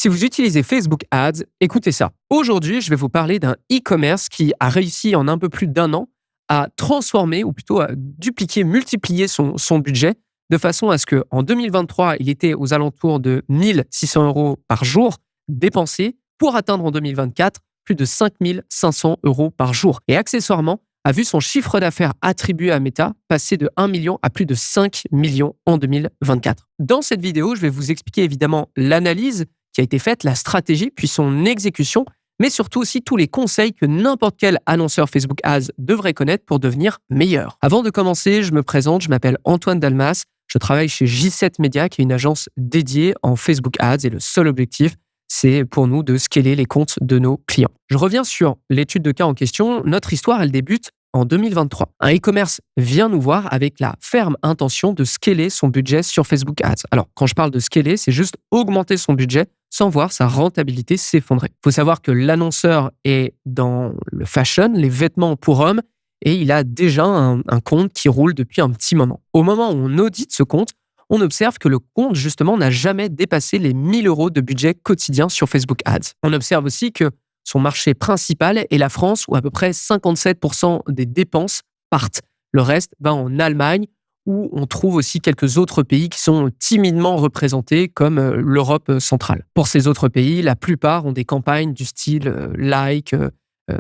Si vous utilisez Facebook Ads, écoutez ça. Aujourd'hui, je vais vous parler d'un e-commerce qui a réussi en un peu plus d'un an à transformer, ou plutôt à dupliquer, multiplier son budget, de façon à ce qu'en 2023, il était aux alentours de 1600 euros par jour dépensés pour atteindre en 2024 plus de 5500 euros par jour. Et accessoirement, a vu son chiffre d'affaires attribué à Meta passer de 1 million à plus de 5 millions en 2024. Dans cette vidéo, je vais vous expliquer évidemment l'analyse qui a été faite, la stratégie, puis son exécution, mais surtout aussi tous les conseils que n'importe quel annonceur Facebook Ads devrait connaître pour devenir meilleur. Avant de commencer, je me présente, je m'appelle Antoine Dalmas, je travaille chez J7 Media, qui est une agence dédiée en Facebook Ads, et le seul objectif, c'est pour nous de scaler les comptes de nos clients. Je reviens sur l'étude de cas en question. Notre histoire, elle débute en 2023. Un e-commerce vient nous voir avec la ferme intention de scaler son budget sur Facebook Ads. Alors, quand je parle de scaler, c'est juste augmenter son budget sans voir sa rentabilité s'effondrer. Il faut savoir que l'annonceur est dans le fashion, les vêtements pour hommes, et il a déjà un compte qui roule depuis un petit moment. Au moment où on audite ce compte, on observe que le compte, justement, n'a jamais dépassé les 1000 euros de budget quotidien sur Facebook Ads. On observe aussi que son marché principal est la France, où à peu près 57% des dépenses partent. Le reste va en Allemagne, où on trouve aussi quelques autres pays qui sont timidement représentés, comme l'Europe centrale. Pour ces autres pays, la plupart ont des campagnes du style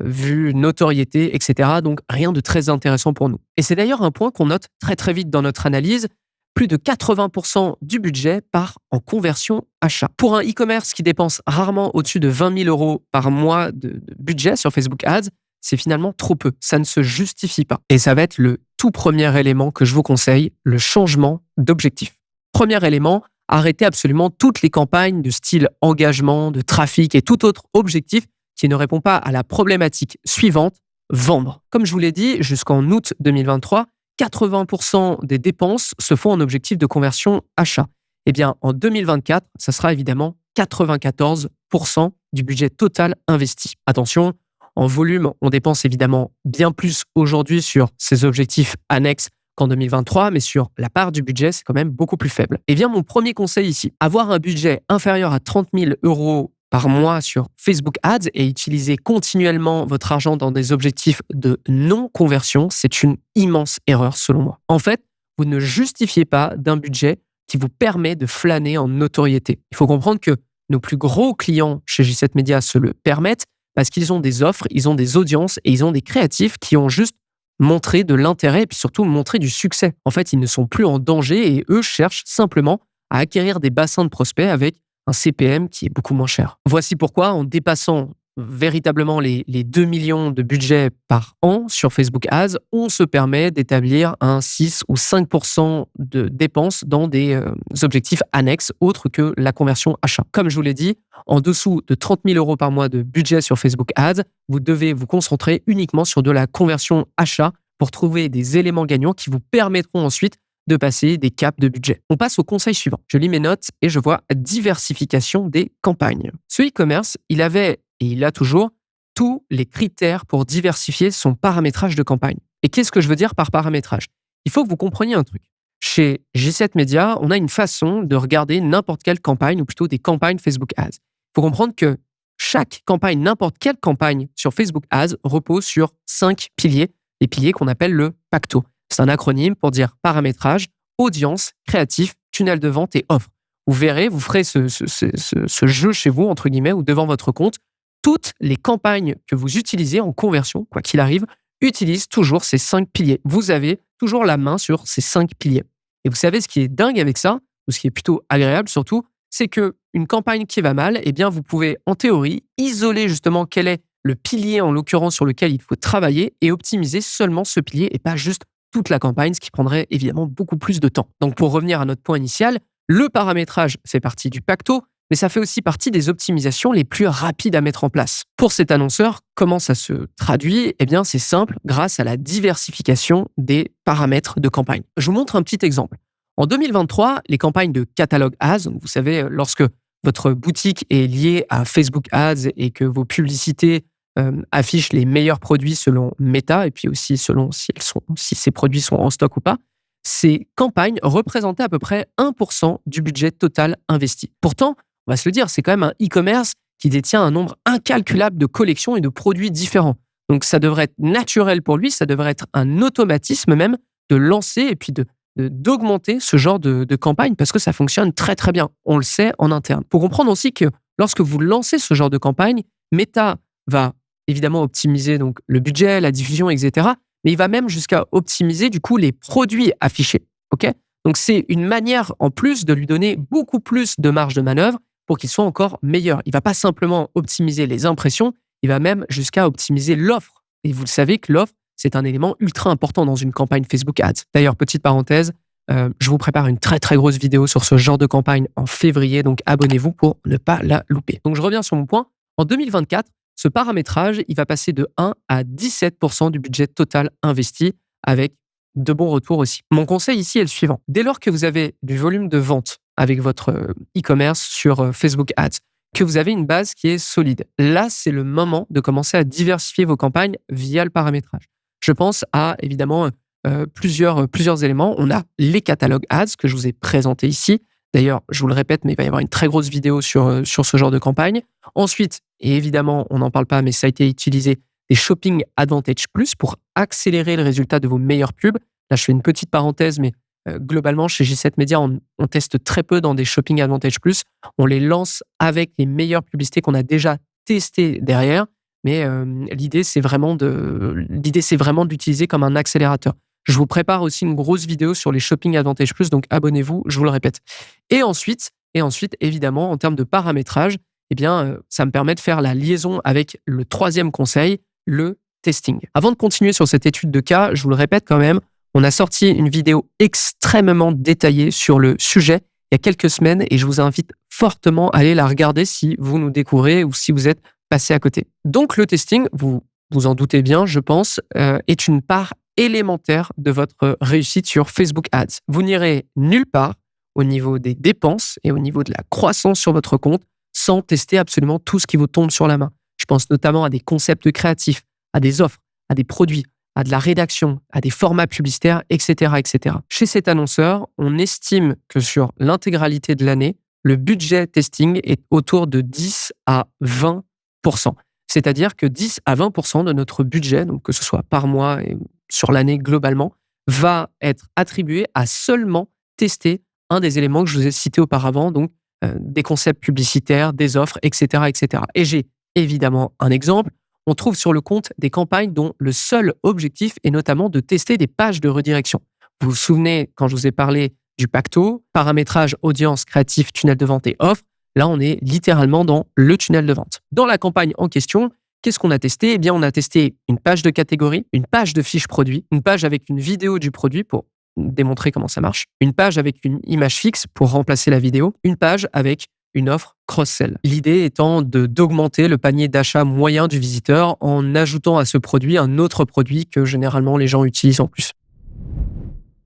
vue, notoriété, etc. Donc rien de très intéressant pour nous. Et c'est d'ailleurs un point qu'on note très très vite dans notre analyse. Plus de 80% du budget part en conversion achat. Pour un e-commerce qui dépense rarement au-dessus de 20 000 euros par mois de budget sur Facebook Ads, c'est finalement trop peu. Ça ne se justifie pas. Et ça va être le tout premier élément que je vous conseille, le changement d'objectif. Premier élément, arrêtez absolument toutes les campagnes de style engagement, de trafic et tout autre objectif qui ne répond pas à la problématique suivante, vendre. Comme je vous l'ai dit, jusqu'en août 2023, 80% des dépenses se font en objectif de conversion achat. Eh bien, en 2024, ça sera évidemment 94% du budget total investi. Attention, en volume, on dépense évidemment bien plus aujourd'hui sur ces objectifs annexes qu'en 2023, mais sur la part du budget, c'est quand même beaucoup plus faible. Eh bien, mon premier conseil ici, avoir un budget inférieur à 30 000 euros par mois sur Facebook Ads et utiliser continuellement votre argent dans des objectifs de non-conversion, c'est une immense erreur selon moi. En fait, vous ne justifiez pas d'un budget qui vous permet de flâner en notoriété. Il faut comprendre que nos plus gros clients chez J7 Media se le permettent parce qu'ils ont des offres, ils ont des audiences et ils ont des créatifs qui ont juste montré de l'intérêt et puis surtout montré du succès. En fait, ils ne sont plus en danger et eux cherchent simplement à acquérir des bassins de prospects avec un CPM qui est beaucoup moins cher. Voici pourquoi, en dépassant véritablement les 2 millions de budget par an sur Facebook Ads, on se permet d'établir un 6 ou 5% de dépenses dans des objectifs annexes autres que la conversion achat. Comme je vous l'ai dit, en dessous de 30 000 euros par mois de budget sur Facebook Ads, vous devez vous concentrer uniquement sur de la conversion achat pour trouver des éléments gagnants qui vous permettront ensuite de passer des caps de budget. On passe au conseil suivant. Je lis mes notes et je vois diversification des campagnes. Ce e-commerce, il avait et il a toujours tous les critères pour diversifier son paramétrage de campagne. Et qu'est-ce que je veux dire par paramétrage? Il faut que vous compreniez un truc. Chez J7 Media, on a une façon de regarder n'importe quelle campagne, ou plutôt des campagnes Facebook Ads. Il faut comprendre que chaque campagne, n'importe quelle campagne sur Facebook Ads repose sur 5 piliers, les piliers qu'on appelle le pacto. C'est un acronyme pour dire paramétrage, audience, créatif, tunnel de vente et offre. Vous verrez, vous ferez ce jeu chez vous, entre guillemets, ou devant votre compte. Toutes les campagnes que vous utilisez en conversion, quoi qu'il arrive, utilisent toujours ces 5 piliers. Vous avez toujours la main sur ces 5 piliers. Et vous savez ce qui est dingue avec ça, ou ce qui est plutôt agréable surtout, c'est qu'une campagne qui va mal, eh bien, vous pouvez en théorie isoler justement quel est le pilier en l'occurrence sur lequel il faut travailler et optimiser seulement ce pilier et pas juste toute la campagne, ce qui prendrait évidemment beaucoup plus de temps. Donc pour revenir à notre point initial, le paramétrage fait partie du pacto, mais ça fait aussi partie des optimisations les plus rapides à mettre en place. Pour cet annonceur, comment ça se traduit? Eh bien, c'est simple, grâce à la diversification des paramètres de campagne. Je vous montre un petit exemple. En 2023, les campagnes de catalogue Ads, donc vous savez, lorsque votre boutique est liée à Facebook Ads et que vos publicités affichent les meilleurs produits selon Meta et puis aussi selon si ces produits sont en stock ou pas, ces campagnes représentaient à peu près 1% du budget total investi. Pourtant, on va se le dire, c'est quand même un e-commerce qui détient un nombre incalculable de collections et de produits différents. Donc ça devrait être naturel pour lui, ça devrait être un automatisme même de lancer et puis d'augmenter ce genre de campagne parce que ça fonctionne très très bien. On le sait en interne. Pour comprendre aussi que lorsque vous lancez ce genre de campagne, Meta va évidemment optimiser donc le budget, la diffusion, etc. Mais il va même jusqu'à optimiser du coup les produits affichés. Ok. Donc c'est une manière en plus de lui donner beaucoup plus de marge de manœuvre pour qu'il soit encore meilleur. Il va pas simplement optimiser les impressions, il va même jusqu'à optimiser l'offre. Et vous le savez que l'offre, c'est un élément ultra important dans une campagne Facebook Ads. D'ailleurs, petite parenthèse, je vous prépare une très très grosse vidéo sur ce genre de campagne en février, donc abonnez-vous pour ne pas la louper. Donc je reviens sur mon point. En 2024, ce paramétrage, il va passer de 1 à 17% du budget total investi avec de bons retours aussi. Mon conseil ici est le suivant. Dès lors que vous avez du volume de vente avec votre e-commerce sur Facebook Ads, que vous avez une base qui est solide, là, c'est le moment de commencer à diversifier vos campagnes via le paramétrage. Je pense à, évidemment, plusieurs éléments. On a les catalogues ads que je vous ai présentés ici. D'ailleurs, je vous le répète, mais il va y avoir une très grosse vidéo sur ce genre de campagne. Ensuite, et évidemment, on n'en parle pas, mais ça a été utilisé, des Shopping Advantage Plus pour accélérer le résultat de vos meilleures pubs. Là, je fais une petite parenthèse, mais globalement, chez J7 Media, on teste très peu dans des Shopping Advantage Plus. On les lance avec les meilleures publicités qu'on a déjà testées derrière. Mais l'idée, c'est vraiment d'utiliser comme un accélérateur. Je vous prépare aussi une grosse vidéo sur les Shopping Advantage Plus, donc abonnez-vous, je vous le répète. Et ensuite, évidemment, en termes de paramétrage, eh bien, ça me permet de faire la liaison avec le troisième conseil, le testing. Avant de continuer sur cette étude de cas, je vous le répète quand même, on a sorti une vidéo extrêmement détaillée sur le sujet il y a quelques semaines et je vous invite fortement à aller la regarder si vous nous découvrez ou si vous êtes passé à côté. Donc le testing, vous vous en doutez bien, je pense, est une part élémentaire de votre réussite sur Facebook Ads. Vous n'irez nulle part au niveau des dépenses et au niveau de la croissance sur votre compte sans tester absolument tout ce qui vous tombe sur la main. Je pense notamment à des concepts créatifs, à des offres, à des produits, à de la rédaction, à des formats publicitaires, etc., etc. Chez cet annonceur, on estime que sur l'intégralité de l'année, le budget testing est autour de 10 à 20%. C'est-à-dire que 10 à 20% de notre budget, donc que ce soit par mois et sur l'année globalement, va être attribué à seulement tester un des éléments que je vous ai cités auparavant, donc des concepts publicitaires, des offres, etc., etc. Et j'ai évidemment un exemple. On trouve sur le compte des campagnes dont le seul objectif est notamment de tester des pages de redirection. Vous vous souvenez, quand je vous ai parlé du pacto, paramétrage, audience, créatif, tunnel de vente et offre, là, on est littéralement dans le tunnel de vente. Dans la campagne en question, qu'est-ce qu'on a testé? Eh bien, on a testé une page de catégorie, une page de fiche produit, une page avec une vidéo du produit pour démontrer comment ça marche, une page avec une image fixe pour remplacer la vidéo, une page avec une offre cross-sell. L'idée étant d'augmenter le panier d'achat moyen du visiteur en ajoutant à ce produit un autre produit que généralement les gens utilisent en plus.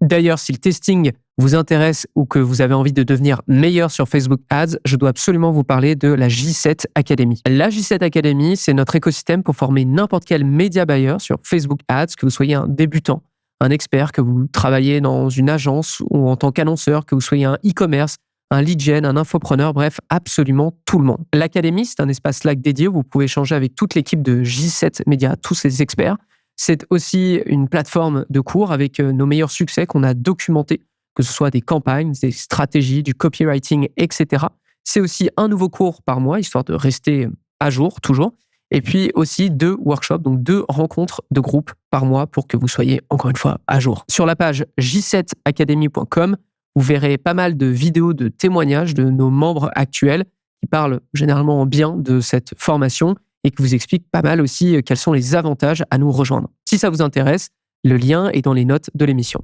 D'ailleurs, si le testing vous intéresse ou que vous avez envie de devenir meilleur sur Facebook Ads, je dois absolument vous parler de la J7 Academy. La J7 Academy, c'est notre écosystème pour former n'importe quel média buyer sur Facebook Ads, que vous soyez un débutant, un expert, que vous travaillez dans une agence ou en tant qu'annonceur, que vous soyez un e-commerce, un lead gen, un infopreneur, bref, absolument tout le monde. L'Académie, c'est un espace Slack dédié où vous pouvez échanger avec toute l'équipe de J7 Media, tous ces experts. C'est aussi une plateforme de cours avec nos meilleurs succès qu'on a documentés, que ce soit des campagnes, des stratégies, du copywriting, etc. C'est aussi un nouveau cours par mois, histoire de rester à jour, toujours. Et puis aussi 2 workshops, donc 2 rencontres de groupe par mois pour que vous soyez, encore une fois, à jour. Sur la page j7academy.com, vous verrez pas mal de vidéos de témoignages de nos membres actuels qui parlent généralement bien de cette formation et qui vous expliquent pas mal aussi quels sont les avantages à nous rejoindre. Si ça vous intéresse, le lien est dans les notes de l'émission.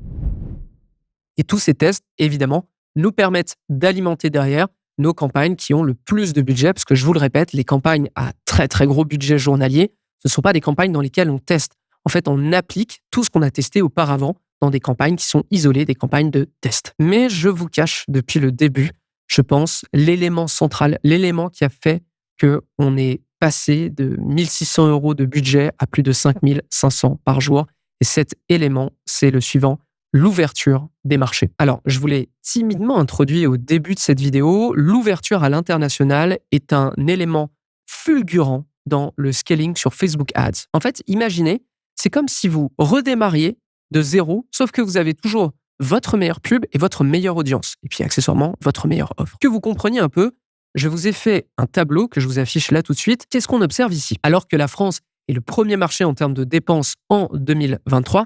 Et tous ces tests, évidemment, nous permettent d'alimenter derrière nos campagnes qui ont le plus de budget, parce que je vous le répète, les campagnes à très très gros budget journalier, ce ne sont pas des campagnes dans lesquelles on teste. En fait, on applique tout ce qu'on a testé auparavant dans des campagnes qui sont isolées, des campagnes de test. Mais je vous cache depuis le début, je pense, l'élément central, l'élément qui a fait qu'on est passé de 1 600 € de budget à plus de 5 500 par jour. Et cet élément, c'est le suivant, l'ouverture des marchés. Alors, je vous l'ai timidement introduit au début de cette vidéo, l'ouverture à l'international est un élément fulgurant dans le scaling sur Facebook Ads. En fait, imaginez, c'est comme si vous redémarriez de zéro, sauf que vous avez toujours votre meilleure pub et votre meilleure audience, et puis accessoirement votre meilleure offre. Que vous compreniez un peu, je vous ai fait un tableau que je vous affiche là tout de suite. Qu'est-ce qu'on observe ici? Alors que la France est le premier marché en termes de dépenses en 2023,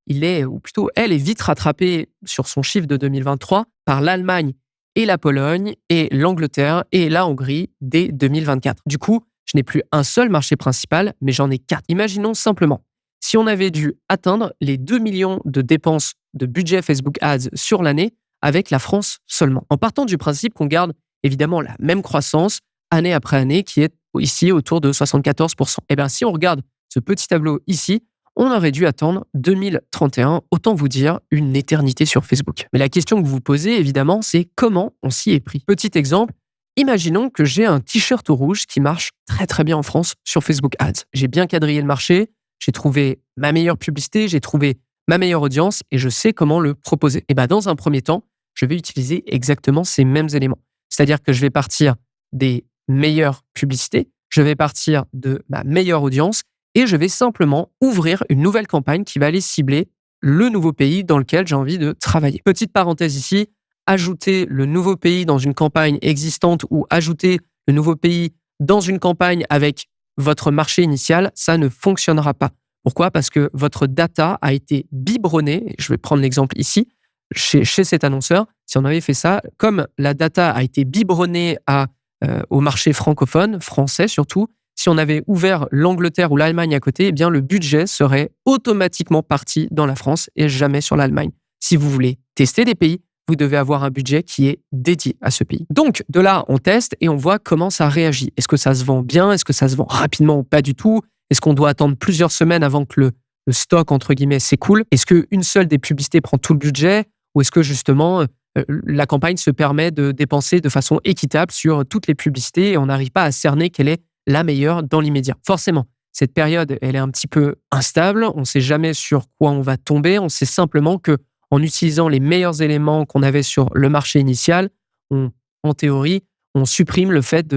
elle est vite rattrapée sur son chiffre de 2023 par l'Allemagne et la Pologne et l'Angleterre et la Hongrie dès 2024. Du coup, je n'ai plus un seul marché principal, mais j'en ai 4. Imaginons simplement, si on avait dû atteindre les 2 millions de dépenses de budget Facebook Ads sur l'année avec la France seulement. En partant du principe qu'on garde évidemment la même croissance année après année qui est ici autour de 74%. Eh bien, si on regarde ce petit tableau ici, on aurait dû attendre 2031, autant vous dire une éternité sur Facebook. Mais la question que vous vous posez, évidemment, c'est comment on s'y est pris. Petit exemple, imaginons que j'ai un t-shirt rouge qui marche très très bien en France sur Facebook Ads. J'ai bien quadrillé le marché, j'ai trouvé ma meilleure publicité, j'ai trouvé ma meilleure audience et je sais comment le proposer. Et bien, dans un premier temps, je vais utiliser exactement ces mêmes éléments. C'est-à-dire que je vais partir des meilleures publicités, je vais partir de ma meilleure audience et je vais simplement ouvrir une nouvelle campagne qui va aller cibler le nouveau pays dans lequel j'ai envie de travailler. Petite parenthèse ici, ajouter le nouveau pays dans une campagne existante ou ajouter le nouveau pays dans une campagne avec votre marché initial, ça ne fonctionnera pas. Pourquoi? Parce que votre data a été biberonnée, je vais prendre l'exemple ici, chez cet annonceur, si on avait fait ça, comme la data a été biberonnée au marché francophone, français surtout, si on avait ouvert l'Angleterre ou l'Allemagne à côté, eh bien le budget serait automatiquement parti dans la France et jamais sur l'Allemagne. Si vous voulez tester des pays, vous devez avoir un budget qui est dédié à ce pays. Donc, de là, on teste et on voit comment ça réagit. Est-ce que ça se vend bien? Est-ce que ça se vend rapidement ou pas du tout? Est-ce qu'on doit attendre plusieurs semaines avant que le stock, entre guillemets, s'écoule? Est-ce qu'une seule des publicités prend tout le budget? Ou est-ce que justement, la campagne se permet de dépenser de façon équitable sur toutes les publicités et on n'arrive pas à cerner quelle est la meilleure dans l'immédiat? Forcément, cette période, elle est un petit peu instable. On ne sait jamais sur quoi on va tomber. On sait simplement que en utilisant les meilleurs éléments qu'on avait sur le marché initial, en théorie, on supprime le fait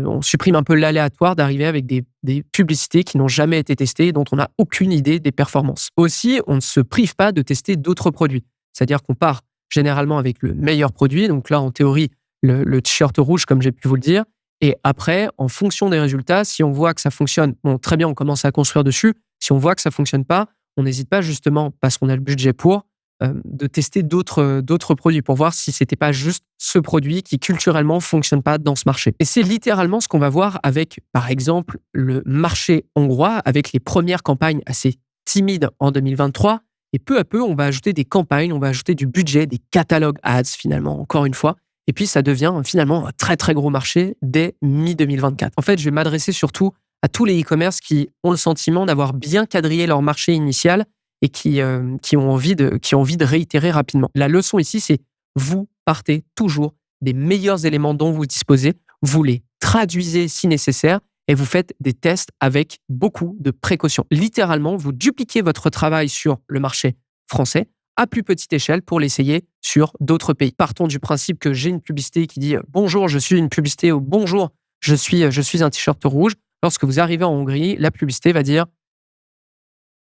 on supprime un peu l'aléatoire d'arriver avec des publicités qui n'ont jamais été testées et dont on n'a aucune idée des performances. Aussi, on ne se prive pas de tester d'autres produits. C'est-à-dire qu'on part généralement avec le meilleur produit. Donc là, en théorie, le t-shirt rouge, comme j'ai pu vous le dire. Et après, en fonction des résultats, si on voit que ça fonctionne, bon, très bien, on commence à construire dessus. Si on voit que ça ne fonctionne pas, on n'hésite pas justement, parce qu'on a le budget pour, de tester d'autres produits pour voir si c'était pas juste ce produit qui culturellement fonctionne pas dans ce marché. Et c'est littéralement ce qu'on va voir avec, par exemple, le marché hongrois, avec les premières campagnes assez timides en 2023. Et peu à peu, on va ajouter des campagnes, on va ajouter du budget, des catalogues ads finalement, encore une fois. Et puis, ça devient finalement un très, très gros marché dès mi-2024. En fait, je vais m'adresser surtout à tous les e-commerce qui ont le sentiment d'avoir bien quadrillé leur marché initial et qui ont envie de réitérer rapidement. La leçon ici, c'est vous partez toujours des meilleurs éléments dont vous disposez, vous les traduisez si nécessaire et vous faites des tests avec beaucoup de précautions. Littéralement, vous dupliquez votre travail sur le marché français à plus petite échelle pour l'essayer sur d'autres pays. Partons du principe que j'ai une publicité qui dit « Bonjour, je suis une publicité » ou « Bonjour, je suis un t-shirt rouge ». Lorsque vous arrivez en Hongrie, la publicité va dire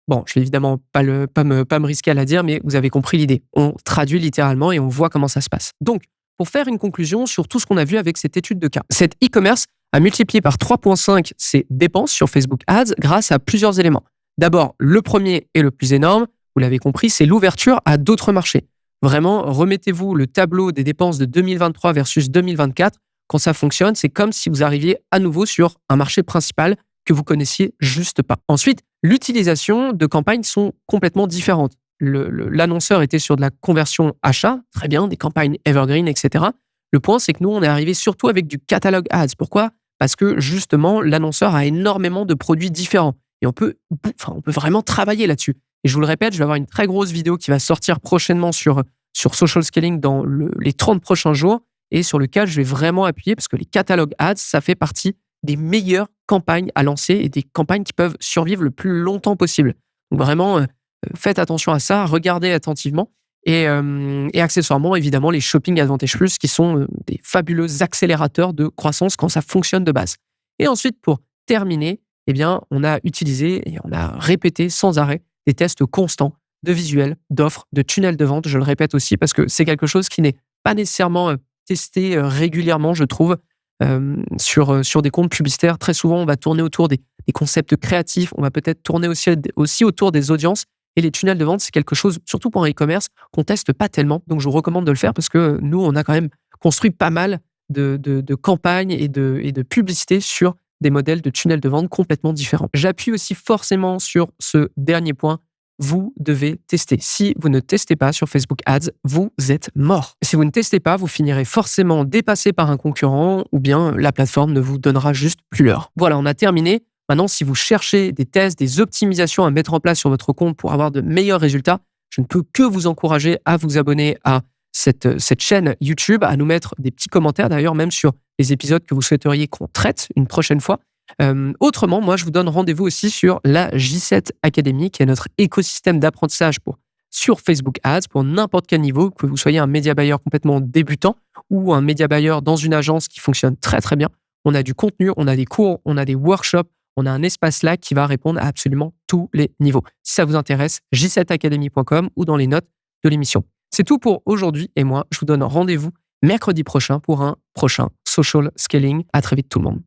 bon, je vais évidemment pas me risquer à la dire, mais vous avez compris l'idée. On traduit littéralement et on voit comment ça se passe. Donc, pour faire une conclusion sur tout ce qu'on a vu avec cette étude de cas, cet e-commerce a multiplié par 3,5 ses dépenses sur Facebook Ads grâce à plusieurs éléments. D'abord, le premier et le plus énorme, vous l'avez compris, c'est l'ouverture à d'autres marchés. Vraiment, remettez-vous le tableau des dépenses de 2023 versus 2024. Quand ça fonctionne, c'est comme si vous arriviez à nouveau sur un marché principal que vous connaissiez juste pas. Ensuite, l'utilisation de campagnes sont complètement différentes. L'annonceur était sur de la conversion achat, très bien, des campagnes evergreen, etc. Le point, c'est que nous, on est arrivé surtout avec du catalogue ads. Pourquoi? Parce que justement, l'annonceur a énormément de produits différents et on peut vraiment travailler là-dessus. Et je vous le répète, je vais avoir une très grosse vidéo qui va sortir prochainement sur social scaling dans les 30 prochains jours et sur lequel je vais vraiment appuyer parce que les catalogues ads, ça fait partie des meilleures campagnes à lancer et des campagnes qui peuvent survivre le plus longtemps possible. Donc vraiment, faites attention à ça, regardez attentivement et accessoirement, évidemment, les Shopping Advantage Plus qui sont, des fabuleux accélérateurs de croissance quand ça fonctionne de base. Et ensuite, pour terminer, eh bien, on a utilisé et on a répété sans arrêt des tests constants de visuels, d'offres, de tunnels de vente. Je le répète aussi parce que c'est quelque chose qui n'est pas nécessairement, testé, régulièrement, je trouve, sur des comptes publicitaires. Très souvent, on va tourner autour des concepts créatifs, on va peut-être tourner aussi autour des audiences et les tunnels de vente, c'est quelque chose, surtout pour un e-commerce, qu'on teste pas tellement. Donc je vous recommande de le faire parce que nous, on a quand même construit pas mal de campagnes et de publicités sur des modèles de tunnels de vente complètement différents. J'appuie aussi forcément sur ce dernier point, vous devez tester. Si vous ne testez pas sur Facebook Ads, vous êtes mort. Si vous ne testez pas, vous finirez forcément dépassé par un concurrent ou bien la plateforme ne vous donnera juste plus l'heure. Voilà, on a terminé. Maintenant, si vous cherchez des tests, des optimisations à mettre en place sur votre compte pour avoir de meilleurs résultats, je ne peux que vous encourager à vous abonner à cette chaîne YouTube, à nous mettre des petits commentaires d'ailleurs, même sur les épisodes que vous souhaiteriez qu'on traite une prochaine fois. Autrement, moi, je vous donne rendez-vous aussi sur la J7 Academy, qui est notre écosystème d'apprentissage sur Facebook Ads, pour n'importe quel niveau, que vous soyez un média buyer complètement débutant ou un média buyer dans une agence qui fonctionne très très bien. On a du contenu, on a des cours, on a des workshops, on a un espace Slack qui va répondre à absolument tous les niveaux. Si ça vous intéresse, j7academy.com ou dans les notes de l'émission. C'est tout pour aujourd'hui et moi, je vous donne rendez-vous mercredi prochain pour un prochain Social Scaling. À très vite tout le monde.